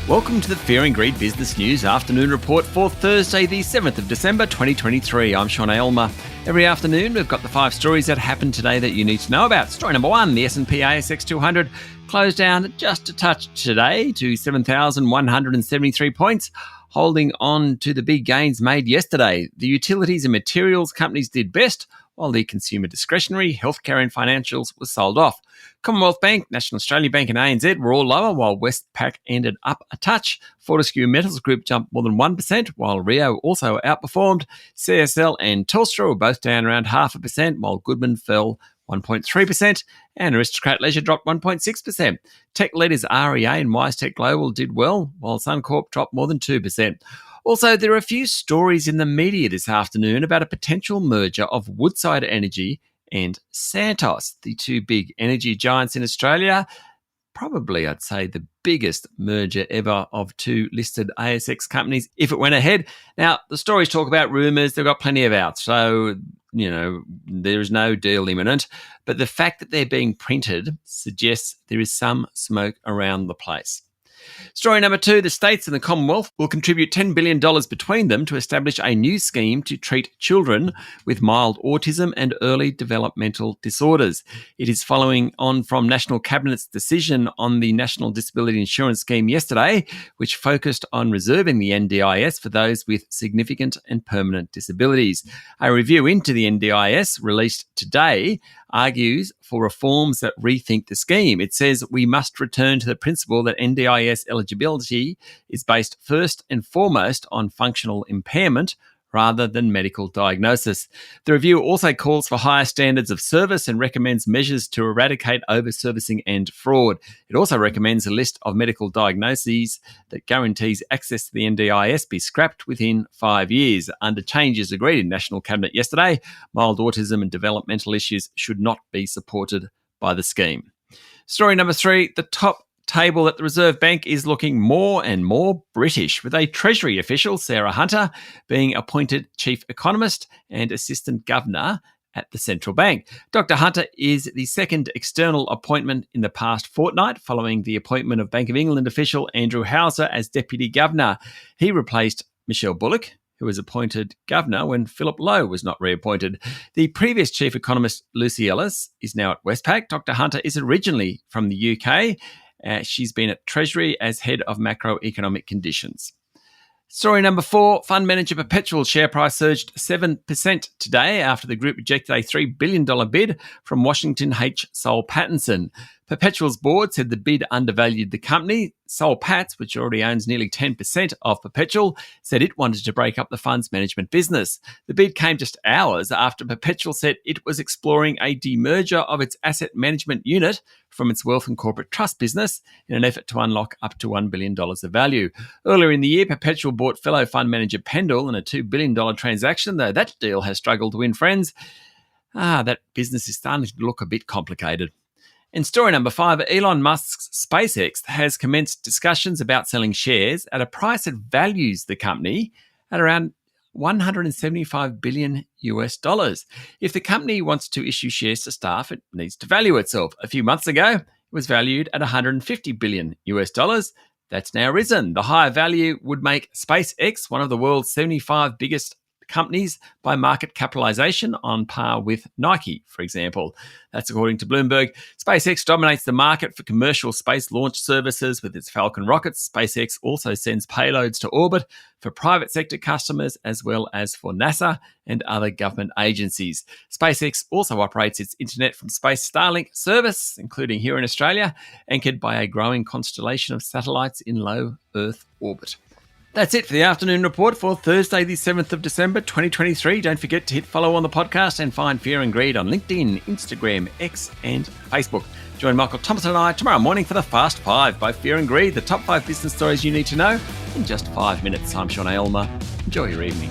Welcome to the Fear and Greed Business News Afternoon Report for Thursday, the 7th of December 2023. I'm Sean Aylmer. Every afternoon, we've got the 5 stories that happened today that you need to know about. Story number 1, the S&P ASX 200 closed down just a touch today to 7,173 points, holding on to the big gains made yesterday. The utilities and materials companies did best, while the consumer discretionary, healthcare and financials were sold off. Commonwealth Bank, National Australia Bank and ANZ were all lower, while Westpac ended up a touch. Fortescue Metals Group jumped more than 1%, while Rio also outperformed. CSL and Telstra were both down around 0.5%, while Goodman fell 1.3%, and Aristocrat Leisure dropped 1.6%. Tech leaders REA and WiseTech Global did well, while Suncorp dropped more than 2%. Also, there are a few stories in the media this afternoon about a potential merger of Woodside Energy and Santos, the two big energy giants in Australia. Probably, I'd say, the biggest merger ever of two listed ASX companies if it went ahead. Now, the stories talk about rumours. They've got plenty of outs. So, there is no deal imminent. But the fact that they're being printed suggests there is some smoke around the place. Story number 2, the states and the Commonwealth will contribute $10 billion between them to establish a new scheme to treat children with mild autism and early developmental disorders. It is following on from National Cabinet's decision on the National Disability Insurance Scheme yesterday, which focused on reserving the NDIS for those with significant and permanent disabilities. A review into the NDIS released today argues for reforms that rethink the scheme. It says we must return to the principle that NDIS eligibility is based first and foremost on functional impairment rather than medical diagnosis. The review also calls for higher standards of service and recommends measures to eradicate over-servicing and fraud. It also recommends a list of medical diagnoses that guarantees access to the NDIS be scrapped within 5 years. Under changes agreed in National Cabinet yesterday, mild autism and developmental issues should not be supported by the scheme. Story number 3, the top table at the Reserve Bank is looking more and more British, with a Treasury official, Sarah Hunter, being appointed Chief Economist and Assistant Governor at the Central Bank. Dr. Hunter is the second external appointment in the past fortnight, following the appointment of Bank of England official Andrew Houser as Deputy Governor. He replaced Michelle Bullock, who was appointed Governor when Philip Lowe was not reappointed. The previous Chief Economist, Lucy Ellis, is now at Westpac. Dr. Hunter is originally from the UK. She's been at Treasury as head of macroeconomic conditions. Story number 4, fund manager Perpetual share price surged 7% today after the group rejected a $3 billion bid from Washington H. Soul Pattinson. Perpetual's board said the bid undervalued the company. Soul Patts, which already owns nearly 10% of Perpetual, said it wanted to break up the fund's management business. The bid came just hours after Perpetual said it was exploring a demerger of its asset management unit from its wealth and corporate trust business in an effort to unlock up to $1 billion of value. Earlier in the year, Perpetual bought fellow fund manager Pendal in a $2 billion transaction, though that deal has struggled to win friends. That business is starting to look a bit complicated. In story number 5, Elon Musk's SpaceX has commenced discussions about selling shares at a price that values the company at around $175 billion US. If the company wants to issue shares to staff, it needs to value itself. A few months ago, it was valued at $150 billion US. That's now risen. The higher value would make SpaceX one of the world's 75 biggest companies by market capitalization, on par with Nike, for example. That's according to Bloomberg. SpaceX dominates the market for commercial space launch services with its Falcon rockets. SpaceX also sends payloads to orbit for private sector customers as well as for NASA and other government agencies. SpaceX also operates its Internet from Space Starlink service, including here in Australia, anchored by a growing constellation of satellites in low Earth orbit. That's it for the afternoon report for Thursday, the 7th of December, 2023. Don't forget to hit follow on the podcast and find Fear and Greed on LinkedIn, Instagram, X and Facebook. Join Michael Thompson and I tomorrow morning for the Fast 5 by Fear and Greed, the top 5 business stories you need to know in just 5 minutes. I'm Sean Aylmer. Enjoy your evening.